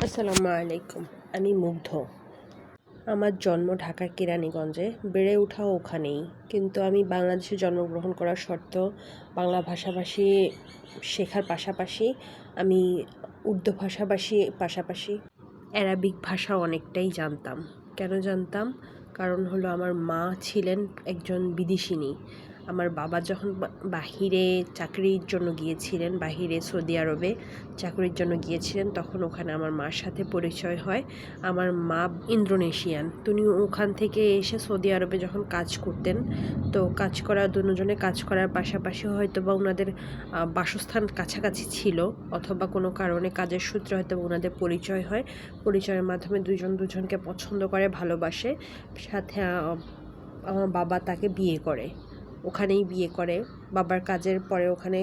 আসসালামু আলাইকুম। আমি মুগ্ধ। আমার জন্ম ঢাকার কেরানীগঞ্জে, বেড়ে ওঠাও ওখানেই। কিন্তু আমি বাংলাদেশে জন্মগ্রহণ করার সত্ত্বেও বাংলা ভাষাভাষী শেখার পাশাপাশি আমি উর্দু ভাষাভাষী পাশাপাশি অ্যারাবিক ভাষা অনেকটাই জানতাম। কেন জানতাম? কারণ হলো আমার মা ছিলেন একজন বিদেশিনী। আমার বাবা যখন বাহিরে চাকরির জন্য গিয়েছিলেন, বাহিরে সৌদি আরবে চাকরির জন্য গিয়েছিলেন, তখন ওখানে আমার মার সাথে পরিচয় হয়। আমার মা ইন্দোনেশিয়ান, তিনি ওখান থেকে এসে সৌদি আরবে যখন কাজ করতেন, তো কাজ করা দুজনে কাজ করার পাশাপাশি হয়তো বা ওনাদের বাসস্থান কাছাকাছি ছিল, অথবা কোনো কারণে কাজের সূত্রে হয়তো ওনাদের পরিচয় হয়। পরিচয়ের মাধ্যমে দুজনকে পছন্দ করে, ভালোবাসে। সাথে আমার বাবা তাকে বিয়ে করে, ওখানেই বিয়ে করে। বাবার কাজের পরে ওখানে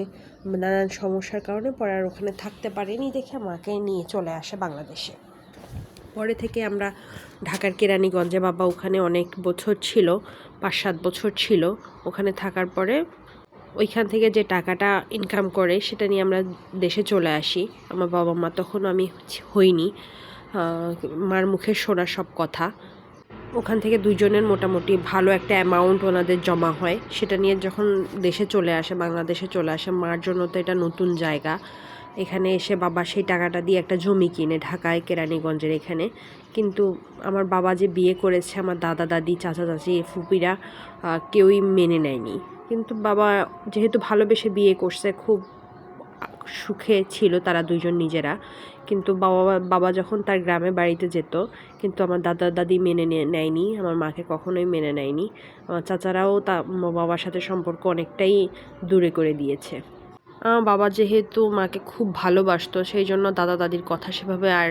নানান সমস্যার কারণে পরে আর ওখানে থাকতে পারেনি দেখে মাকে নিয়ে চলে আসে বাংলাদেশে। পরে থেকে আমরা ঢাকার কেরানীগঞ্জে, বাবা ওখানে অনেক বছর ছিল, 5-7 বছর ছিল। ওখানে থাকার পরে ওইখান থেকে যে টাকাটা ইনকাম করে সেটা নিয়ে আমরা দেশে চলে আসি। আমার বাবা মা তখন আমি হইনি, মার মুখে শোনা সব কথা। ওখান থেকে দুজনের মোটামুটি ভালো একটা অ্যামাউন্ট ওনাদের জমা হয়। সেটা নিয়ে যখন দেশে চলে আসে, বাংলাদেশে চলে আসে, মার জন্য তো এটা নতুন জায়গা। এখানে এসে বাবা সেই টাকাটা দিয়ে একটা জমি কিনে ঢাকায় কেরানীগঞ্জের এখানে। কিন্তু আমার বাবা যে বিয়ে করেছে, আমার দাদা দাদি, চাচা চাচি, ফুপিরা কেউই মেনে নেয়নি। কিন্তু বাবা যেহেতু ভালোবেসে বিয়ে করছে, খুব সুখে ছিল তারা দুইজন নিজেরা। কিন্তু বাবা যখন তার গ্রামে বাড়িতে যেত, কিন্তু আমার দাদা দাদি মেনে নেয়নি, আমার মাকে কখনোই মেনে নেয়নি। আমার চাচারাও বাবার সাথে সম্পর্ক অনেকটাই দূরে করে দিয়েছে। আমার বাবা যেহেতু মাকে খুব ভালোবাসতো, সেই জন্য দাদা দাদির কথা সেভাবে আর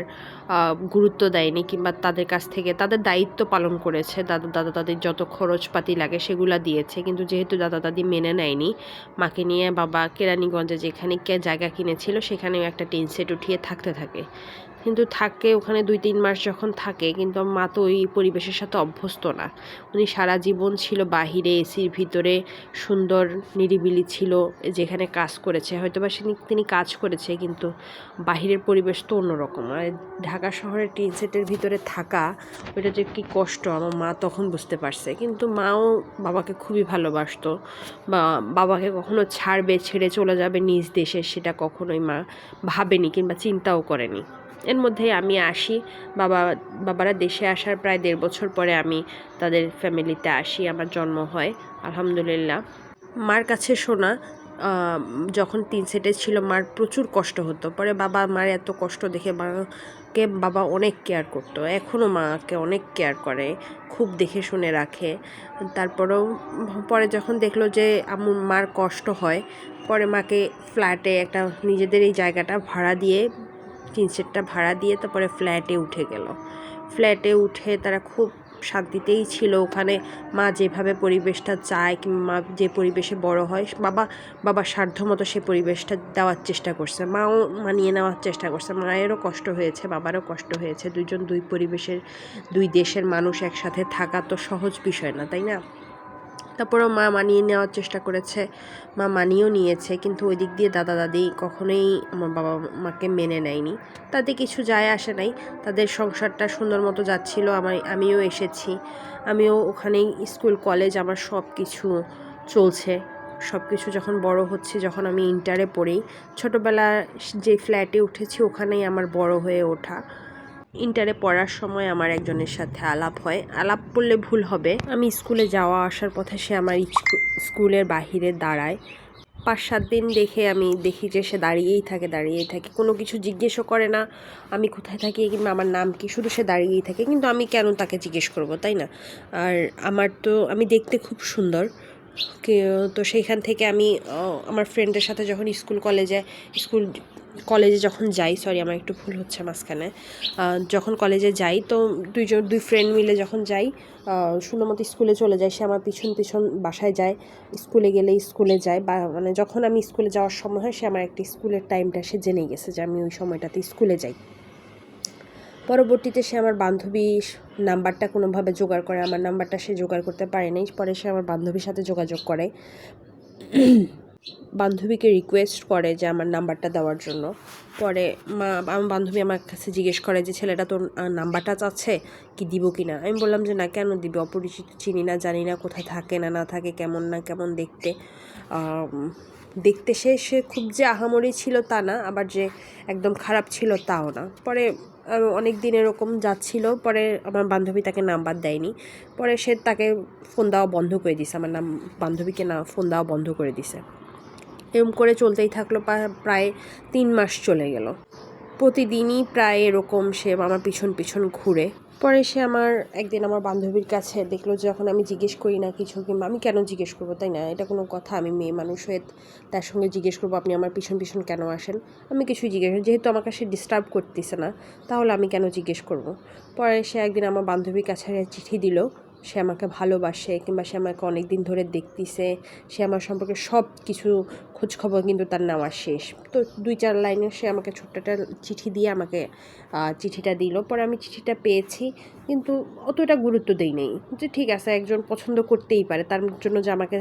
গুরুত্ব দেয়নি, কিংবা তাদের কাছ থেকে তাদের দায়িত্ব পালন করেছে। দাদা দাদির যত খরচপাতি লাগে সেগুলা দিয়েছে। কিন্তু যেহেতু দাদা দাদি মেনে নেয়নি, মাকে নিয়ে বাবা কেরানীগঞ্জে যেখানে জায়গা কিনেছিল সেখানেও একটা টিন সেট উঠিয়ে থাকতে থাকে। কিন্তু থাকে ওখানে 2-3 মাস যখন থাকে, কিন্তু মা তো ওই পরিবেশের সাথে অভ্যস্ত না। উনি সারা জীবন ছিল বাহিরে, এসির ভিতরে, সুন্দর নিরিবিলি ছিল যেখানে কাজ করেছে। হয়তোবা তিনি কাজ করেছে, কিন্তু বাহিরের পরিবেশ তো অন্যরকম। আর ঢাকা শহরের টিন সেটের ভিতরে থাকা, ওইটা যে কী কষ্ট আমার মা তখন বুঝতে পারছে। কিন্তু মাও বাবাকে খুবই ভালোবাসতো, বা বাবাকে কখনো ছেড়ে চলে যাবে নিজ দেশে, সেটা কখনোই মা ভাবেনি কিংবা চিন্তাও করেনি। এর মধ্যে আমি আসি। বাবারা দেশে আসার প্রায় 1.5 বছর পরে আমি তাদের ফ্যামিলিতে আসি, আমার জন্ম হয় আলহামদুলিল্লাহ। মার কাছে শোনা, যখন 3 সেটে ছিল মার প্রচুর কষ্ট হতো। পরে মার এত কষ্ট দেখে বাবা অনেক কেয়ার করতো। এখনও মাকে অনেক কেয়ার করে, খুব দেখে শুনে রাখে। তারপরেও পরে যখন দেখলো যে মার কষ্ট হয়, পরে মাকে ফ্ল্যাটে একটা নিজেদের এই জায়গাটা ভাড়া দিয়ে, 3 সেটটা ভাড়া দিয়ে তারপরে ফ্ল্যাটে উঠে গেল। ফ্ল্যাটে উঠে তারা খুব শান্তিতেই ছিল ওখানে। মা যেভাবে পরিবেশটা চায়, কিংবা মা যে পরিবেশে বড় হয়, বাবার সাধ্যমতো সে পরিবেশটা দেওয়ার চেষ্টা করছে। মাও মানিয়ে নেওয়ার চেষ্টা করছে। মায়েরও কষ্ট হয়েছে, বাবারও কষ্ট হয়েছে। দুই পরিবেশের, 2 দেশের মানুষ একসাথে থাকা তো সহজ বিষয় না, তাই না? তারপরেও মা মানিয়ে নেওয়ার চেষ্টা করেছে, মা মানিয়েও নিয়েছে। কিন্তু ওই দিক দিয়ে দাদা দাদি কখনোই আমার বাবা মাকে মেনে নেয়নি। তাতে কিছু যায় আসে নাই, তাদের সংসারটা সুন্দর মতো যাচ্ছিল। আমিও এসেছি, আমিও ওখানেই স্কুল কলেজ আমার সব কিছু চলছে। সব কিছু যখন বড় হচ্ছে, যখন আমি ইন্টারে পড়ি, ছোটোবেলা যে ফ্ল্যাটে উঠেছি ওখানেই আমার বড় হয়ে ওঠা। ইন্টারে পড়ার সময় আমার একজনের সাথে আলাপ হয়। আলাপ করলে ভুল হবে, আমি স্কুলে যাওয়া আসার পথে সে আমার স্কুলের বাহিরে দাঁড়ায়। 5-7 দিন আমি দেখি যে সে দাঁড়িয়েই থাকে, কোনো কিছু জিজ্ঞেসও করে না আমি কোথায় থাকি কিংবা আমার নাম কি, শুধু সে দাঁড়িয়েই থাকে। কিন্তু আমি কেন তাকে জিজ্ঞেস করব, তাই না? আর আমি দেখতে খুব সুন্দর। তো সেইখান থেকে আমি আমার ফ্রেন্ডের সাথে যখন কলেজে যখন যাই, আমার একটু ভুল হচ্ছে মাঝখানে, যখন কলেজে যাই, তো দুই ফ্রেন্ড মিলে যখন যাই, সুন্দর মতো স্কুলে চলে যাই। সে আমার পিছন বাসায় যায়, স্কুলে গেলে স্কুলে যায়, বা মানে যখন আমি স্কুলে যাওয়ার সময় হয়, সে আমার একটা স্কুলের টাইমটা সে জেনে গেছে যে আমি ওই সময়টাতে স্কুলে যাই। পরবর্তীতে সে আমার বান্ধবীর নাম্বারটা কোনোভাবে জোগাড় করে, আমার নাম্বারটা সে জোগাড় করতে পারে নাই। পরে সে আমার বান্ধবীর সাথে যোগাযোগ করে। বান্ধবীকে রিকোয়েস্ট করে যে আমার নাম্বারটা দেওয়ার জন্য। পরে আমার বান্ধবী আমার কাছে জিজ্ঞেস করে যে ছেলেটা তোর নাম্বারটা চাচ্ছে, কি দিব কি না। আমি বললাম যে না, কেন দিবে, অপরিচিত, চিনি না, জানি না, কোথায় থাকে না না থাকে, কেমন না কেমন দেখতে। দেখতে সে খুব যে আহামরি ছিল তা না, আবার যে একদম খারাপ ছিল তাও না। পরে অনেক দিন এরকম যাচ্ছিল, পরে আমার বান্ধবী তাকে নাম্বার দেয়নি। পরে সে তাকে ফোন দেওয়া বন্ধ করে দিছে, আমার বান্ধবীকে ফোন দেওয়া বন্ধ করে দিছে। এরকম করে চলতেই থাকলো, প্রায় 3 মাস চলে গেল। প্রতিদিনই প্রায় এরকম সে আমার পিছন পিছন ঘুরে। পরে সে একদিন আমার বান্ধবীর কাছে দেখলো, যখন আমি জিজ্ঞেস করি না কিছু, কিংবা আমি কেন জিজ্ঞেস করবো, তাই না, এটা কোনো কথা? আমি মেয়ে মানুষ হয়ে তার সঙ্গে জিজ্ঞেস করবো আপনি আমার পিছন পিছন কেন আসেন? আমি কিছুই জিজ্ঞেস, যেহেতু আমাকে সে ডিস্টার্ব করতেছে না, তাহলে আমি কেন জিজ্ঞেস করব। পরে সে একদিন আমার বান্ধবীর কাছে চিঠি দিল, সে আমাকে ভালোবাসে, কিংবা সে আমাকে অনেক দিন ধরে দেখতেছে, সে আমার সম্পর্কে সব কিছু খোঁজখবর কিন্তু তার নেওয়া শেষ। তো 2-4 লাইনে সে আমাকে ছোট্ট একটা চিঠি দিয়ে আমাকে চিঠিটা দিল। পরে আমি চিঠিটা পেয়েছি, কিন্তু অতটা গুরুত্ব দেই নাই, যে ঠিক আছে একজন পছন্দ করতেই পারে, তার জন্য যে আমাকে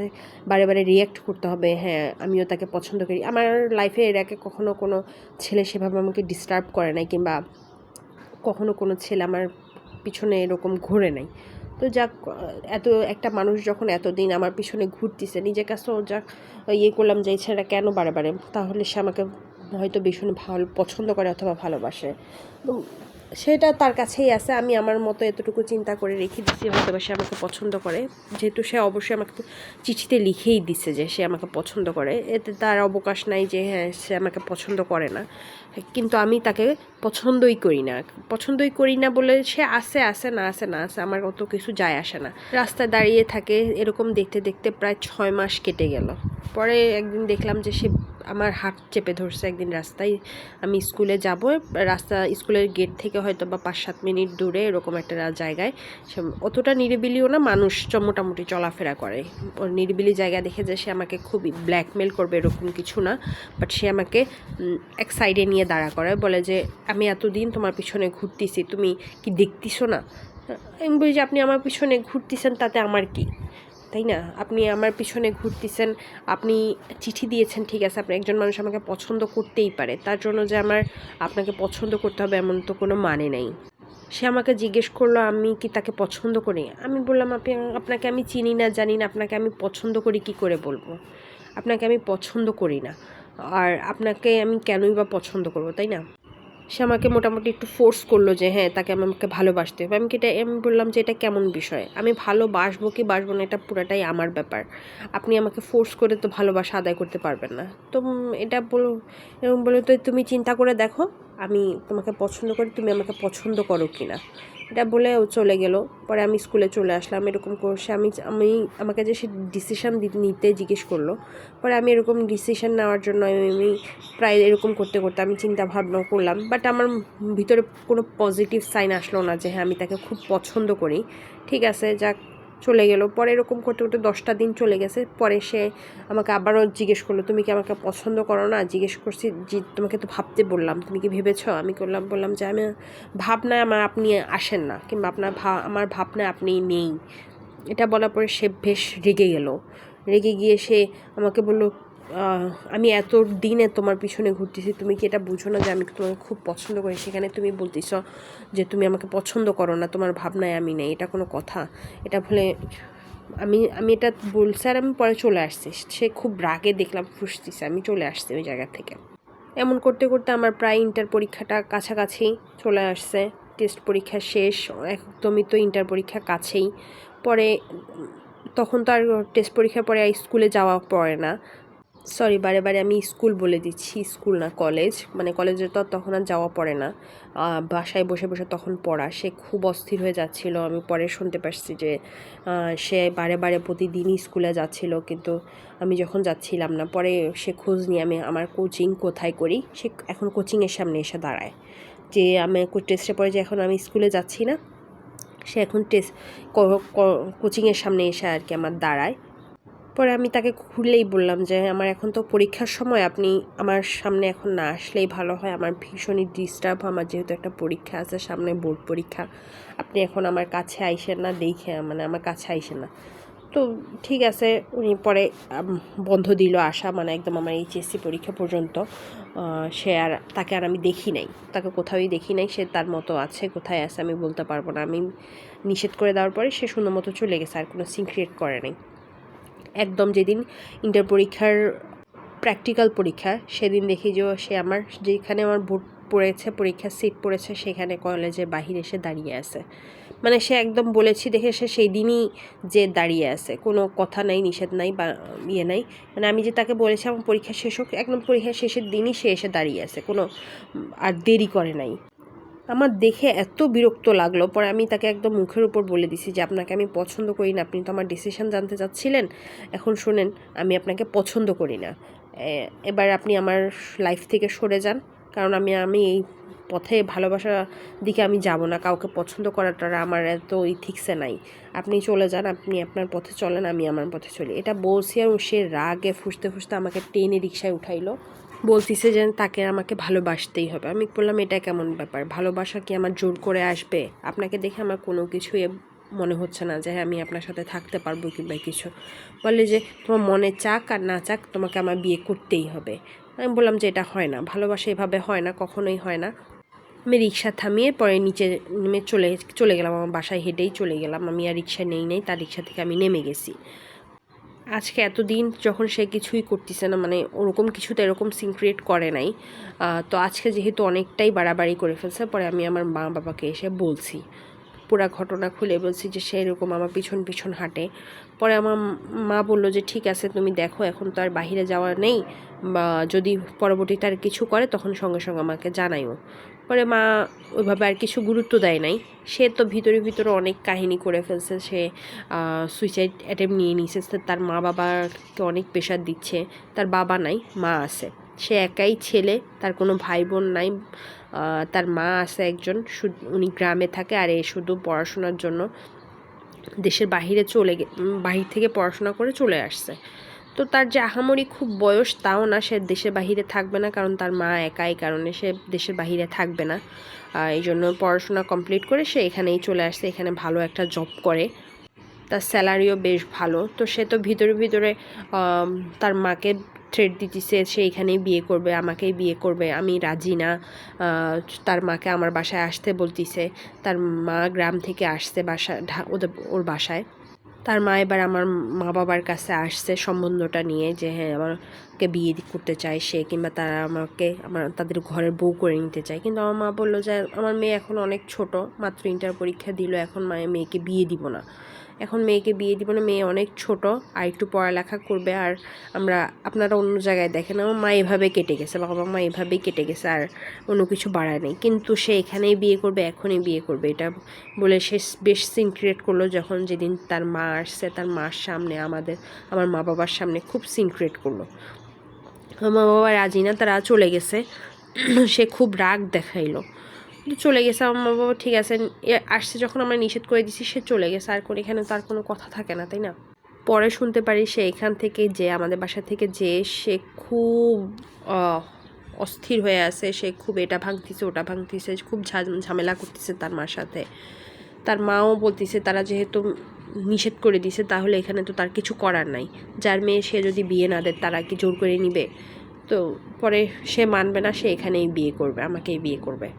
বারে বারে রিয়্যাক্ট করতে হবে, হ্যাঁ আমিও তাকে পছন্দ করি। আমার লাইফে এর আগে কখনো কোনো ছেলে সেভাবে আমাকে ডিস্টার্ব করে নাই, কিংবা কখনো কোনো ছেলে আমার পিছনে এরকম ঘুরে নাই। তো যাক, এত একটা মানুষ যখন এতদিন আমার পিছনে ঘুরতেছে, নিজের কাছেও যাক করলাম যে এই ছেলেটা কেন বারে বারে, তাহলে সে আমাকে হয়তো ভীষণ পছন্দ করে অথবা ভালোবাসে। তো সেটা তার কাছেই আছে, আমি আমার মতো এতটুকু চিন্তা করে রেখে দিচ্ছি হয়তো বা সে আমাকে পছন্দ করে, যেহেতু সে অবশ্যই আমাকে চিঠিতে লিখেই দিচ্ছে যে সে আমাকে পছন্দ করে। এতে তার অবকাশ নাই যে হ্যাঁ সে আমাকে পছন্দ করে না, কিন্তু আমি তাকে পছন্দই করি না বলে সে আসে না আসে আমার অত কিছু যায় আসে না। রাস্তায় দাঁড়িয়ে থাকে, এরকম দেখতে দেখতে প্রায় 6 মাস কেটে গেল। পরে একদিন দেখলাম যে সে আমার হাত চেপে ধরছে একদিন রাস্তায়। আমি স্কুলে যাব, স্কুলের গেট থেকে হয়তো বা 5-7 মিনিট দূরে এরকম একটা জায়গায়, অতটা নিরিবিলিও না, মানুষ মোটামুটি চলাফেরা করে, ওর নিরিবিলি জায়গা দেখে যে সে আমাকে খুবই ব্ল্যাকমেল করবে এরকম কিছু না, বাট সে আমাকে এক সাইডে নিয়ে দাঁড়া করে, বলে যে আমি এতদিন তোমার পিছনে ঘুরতেছি, তুমি কি দেখতেছো না? আমি বলি যে আপনি আমার পিছনে ঘুরতেছেন তাতে আমার কি, তাই না? আপনি আমার পিছনে ঘুরতেছেন, আপনি চিঠি দিয়েছেন, ঠিক আছে, আপনি একজন মানুষ আমাকে পছন্দ করতেই পারে, তার জন্য যে আমার আপনাকে পছন্দ করতে হবে এমন তো কোনো মানে নেই। সে আমাকে জিজ্ঞেস করলো আমি কি তাকে পছন্দ করি। আমি বললাম আপনাকে আমি চিনি না, জানি না, আপনাকে আমি পছন্দ করি কি করে বলবো? আপনাকে আমি পছন্দ করি না, আর আপনাকে আমি কেনই বা পছন্দ করবো, তাই না? সে আমাকে মোটামুটি একটু ফোর্স করলো যে হ্যাঁ তাকে আমাকে ভালোবাসতে হবে। আমি বললাম যে এটা কেমন বিষয়, আমি ভালোবাসবো কি বাসবো না এটা পুরাটাই আমার ব্যাপার, আপনি আমাকে ফোর্স করে তো ভালোবাসা আদায় করতে পারবেন না। তো এটা এরকম বলে তো তুমি চিন্তা করে দেখো আমি তোমাকে পছন্দ করি, তুমি আমাকে পছন্দ করো কি না। এটা বলে ও চলে গেল। পরে আমি স্কুলে চলে আসলাম, এরকম করছে আমাকে যে সে ডিসিশান নিতে জিজ্ঞেস করলো। পরে আমি এরকম ডিসিশান নেওয়ার জন্য আমি প্রায় এরকম করতে করতে আমি চিন্তা ভাবনা করলাম, বাট আমার ভিতরে কোনো পজিটিভ সাইন আসলো না যে হ্যাঁ আমি তাকে খুব পছন্দ করি। ঠিক আছে যাক, চলে গেল। পরে এরকম করতে করতে 10টা দিন চলে গেছে। পরে সে আমাকে আবারও জিজ্ঞেস করলো তুমি কি আমাকে পছন্দ করো না। জিজ্ঞেস করছি যে তোমাকে তো ভাবতে বললাম, তুমি কি ভেবেছ? আমি বললাম যে আমি ভাবনায় আপনি আসেন না, কিংবা আমার ভাবনায় আপনি নেই। এটা বলার পরে সে বেশ রেগে গিয়ে সে আমাকে বলল আমি এত দিনে তোমার পিছনে ঘুরতেছি, তুমি কি এটা বুঝো না যে আমি তোমাকে খুব পছন্দ করি, সেখানে তুমি বলতেছ যে তুমি আমাকে পছন্দ করো না, তোমার ভাবনায় আমি নেই, এটা কোনো কথা? এটা বলে আমি এটা বলছি, আর আমি পরে চলে আসছি। সে খুব রাগে দেখলাম ফুসতেছে, আমি চলে আসছি ওই জায়গা থেকে। এমন করতে করতে আমার প্রায় ইন্টার পরীক্ষাটা কাছাকাছি চলে আসছে, টেস্ট পরীক্ষা শেষ, একদমই তো ইন্টার পরীক্ষা কাছেই। পরে তখন তো আর টেস্ট পরীক্ষার পরে স্কুলে যাওয়া পড়ে না, সরি বারে বারে আমি স্কুল বলে দিচ্ছি, স্কুল না কলেজ, মানে কলেজে তো তখন আর যাওয়া পড়ে না, বাসায় বসে বসে তখন পড়া। সে খুব অস্থির হয়ে যাচ্ছিল, আমি পরে শুনতে পারছি যে সে বারে বারে প্রতিদিনই স্কুলে যাচ্ছিল, কিন্তু আমি যখন যাচ্ছিলাম না। পরে সে খোঁজ নিয়ে আমি আমার কোচিং কোথায় করি, সে এখন কোচিংয়ের সামনে এসে দাঁড়ায়, যে আমি টেস্টে পরে যে এখন আমি স্কুলে যাচ্ছি না, সে এখন কোচিংয়ের সামনে এসে আর কি আমার দাঁড়ায়। পরে আমি তাকে খুললেই বললাম যে আমার এখন তো পরীক্ষার সময়, আপনি আমার সামনে এখন না আসলেই ভালো হয়, আমার ভীষণই ডিস্টার্ব, আমার যেহেতু একটা পরীক্ষা আছে সামনে, বোর্ড পরীক্ষা, আপনি এখন আমার কাছে আইসেন না, দেখে মানে আমার কাছে আইসেন না। তো ঠিক আছে, উনি পরে বন্ধ দিল আসা, মানে একদম আমার এইচএসসি পরীক্ষা পর্যন্ত সে আর তাকে আর আমি দেখি নাই, তাকে কোথাওই দেখি নাই। সে তার মতো আছে, কোথায় আছে আমি বলতে পারবো না। আমি নিষেধ করে দেওয়ার পরে সে সুন্দর মতো চলে গেছে, আর কোনো সিন ক্রিয়েট করে নাই। একদম যেদিন ইন্টার পরীক্ষার প্র্যাকটিক্যাল পরীক্ষা, সেদিন দেখি যে সে আমার যেখানে আমার বোর্ড পড়েছে, পরীক্ষার সিট পড়েছে, সেখানে কলেজের বাহিরে এসে দাঁড়িয়ে আছে। মানে সে একদম বলেছি দেখে সে সেই দিনই যে দাঁড়িয়ে আছে, কোনো কথা নাই, নিষেধ নাই বা ইয়ে নাই। মানে আমি যে তাকে বলেছি আমার পরীক্ষা শেষ হোক, একদম পরীক্ষা শেষের দিনই সে এসে দাঁড়িয়ে আছে, কোনো আর দেরি করে নাই। আমার দেখে এত বিরক্ত লাগলো, পরে আমি তাকে একদম মুখের উপর বলে দিছি যে আপনাকে আমি পছন্দ করি না, আপনি তো আমার ডিসিশন জানতে চাচ্ছিলেন, এখন শুনেন আমি আপনাকে পছন্দ করি না, এবার আপনি আমার লাইফ থেকে সরে যান, কারণ আমি এই পথে ভালোবাসার দিকে আমি যাব না, কাউকে পছন্দ করাটা আমার এত ইথিক্সে নাই, আপনি চলে যান, আপনি আপনার পথে চলেন, আমি আমার পথে চলি। এটা বলছি আর সে রাগে ফুসতে ফুসতে আমাকে টেনে রিক্সায় উঠাইলো, বলতিছে যে তাকে আমাকে ভালোবাসতেই হবে। আমি বললাম এটা কেমন ব্যাপার, ভালোবাসা কি আমার জোর করে আসবে? আপনাকে দেখে আমার কোনো কিছুই মনে হচ্ছে না যে হ্যাঁ আমি আপনার সাথে থাকতে পারবো কিংবা কিছু। বলে যে তোমার মনে চাক আর না চাক তোমাকে আমার বিয়ে করতেই হবে। আমি বললাম যে এটা হয় না, ভালোবাসা এভাবে হয় না, কখনোই হয় না। আমি রিক্সা থামিয়ে পরে নিচে নেমে চলে গেলাম, আমার বাসায় হেঁটেই চলে গেলাম। আমি আর রিক্সা নেই, তার রিক্সা থেকে আমি নেমে গেছি। আজকে এতদিন যখন সে কিছুই করতেছে না, মানে ওরকম কিছুতে এরকম সিন ক্রিয়েট করে নাই, তো আজকে যেহেতু অনেকটাই বাড়াবাড়ি করে ফেলছে, পরে আমি আমার মা বাবাকে এসে বলছি, পুরা ঘটনা খুলে বলছি যে সে এরকম আমার পিছন পিছন হাঁটে। পরে আমার মা বলল যে ঠিক আছে তুমি দেখো, এখন তো আর বাহিরে যাওয়ার নেই, বা যদি পরবর্তীতে আর কিছু করে তখন সঙ্গে সঙ্গে আমাকে জানাইও। পরে মা ওইভাবে আর কিছু গুরুত্ব দেয় নাই। সে তো ভিতরে ভিতরে অনেক কাহিনী করে ফেলছে, সে সুইসাইড অ্যাটেম্প নিয়ে নিয়েছে, তার মা বাবাকে অনেক প্রেশার দিচ্ছে। তার বাবা নাই, মা আছে, সে একাই ছেলে, তার কোনো ভাই বোন নাই। তার মা আছে একজন, উনি গ্রামে থাকে, আর এ শুধু পড়াশোনার জন্য দেশের বাহিরে বাহির থেকে পড়াশোনা করে চলে আসছে। তো তার যে আহামরি খুব বয়স তাও না, সে দেশের বাহিরে থাকবে না, কারণ তার মা একাই কারণে সে দেশের বাহিরে থাকবে না। এই জন্য পড়াশোনা কমপ্লিট করে সে এখানেই চলে আসছে, এখানে ভালো একটা জব করে, তার স্যালারিও বেশ ভালো। তো সে তো ভিতরে ভিতরে তার মাকে থ্রেট দিতেছে সে এখানেই বিয়ে করবে, আমাকেই বিয়ে করবে, আমি রাজি না। তার মাকে আমার বাসায় আসতে বলতিছে, তার মা গ্রাম থেকে আসছে ওর বাসায়। তার মা এবার আমার মা বাবার কাছে আসছে সম্বন্ধটা নিয়ে, যে হ্যাঁ আমাকে বিয়ে করতে চায় সে, কিংবা তারা আমাকে তাদের ঘরের বউ করে নিতে চায়। কিন্তু আমার মা বললো যে আমার মেয়ে এখন অনেক ছোট, মাত্র ইন্টার পরীক্ষা দিল, এখন মেয়েকে বিয়ে দিব না, মেয়ে অনেক ছোট, আর একটু পড়ালেখা করবে, আর আপনারা অন্য জায়গায় দেখেন। আমার মা এভাবে কেটে গেছে, বাবা মা এভাবেই কেটে গেছে, আর অন্য কিছু বাড়ায় নেই। কিন্তু সে এখানেই বিয়ে করবে, এখনই বিয়ে করবে, এটা বলে সে বেশ সিন ক্রিয়েট করলো। যখন যেদিন তার মা আসছে, তার মার সামনে আমার মা বাবার সামনে খুব সিন ক্রিয়েট করলো। আমার মা বাবা রাজি না, তারা চলে গেছে। সে খুব রাগ দেখাইলো, চলে গেছে। আমার মা বাবা ঠিক আছে, আসছে যখন আমরা নিষেধ করে দিছি, সে চলে গেছে, আর এখানে তার কোনো কথা থাকে না, তাই না? পরে শুনতে পারি সে এখান থেকে যে আমাদের বাসা থেকে যে সে খুব অস্থির হয়ে আছে, সে খুব এটা ভাঙতিছে ওটা ভাঙতিছে, খুব ঝামেলা করতেছে তার মার সাথে। তার মাও বলতেছে তারা যেহেতু নিষেধ করে দিছে, তাহলে এখানে তো তার কিছু করার নাই, যার মেয়ে সে যদি বিয়ে না দেয় তারা কি জোর করে নিবে? তো পরে সে মানবে না, সে এখানেই বিয়ে করবে, আমাকেই বিয়ে করবে।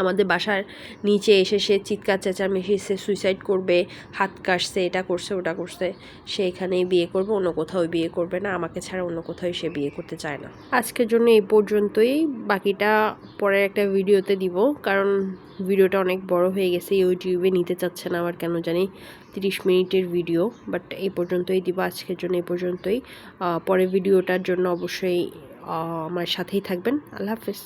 আমাদের বাসার নিচে এসে সে চিৎকার চেঁচামেচি, সে সুইসাইড করবে, হাত কাটছে, এটা করছে ওটা করছে, সে এখানেই বিয়ে করবে, অন্য কোথাও বিয়ে করবে না, আমাকে ছাড়া অন্য কোথাও সে বিয়ে করতে চায় না। আজকের জন্য এই পর্যন্তই, বাকিটা পরের একটা ভিডিওতে দিব, কারণ ভিডিওটা অনেক বড় হয়ে গেছে, ইউটিউবে নিতে চাচ্ছে না আবার কেন জানি 30 মিনিটের ভিডিও। বাট এই পর্যন্তই দিব, আজকের জন্য এই পর্যন্তই। পরের ভিডিওটার জন্য অবশ্যই আমার সাথেই থাকবেন। আল্লাহ হাফেজ।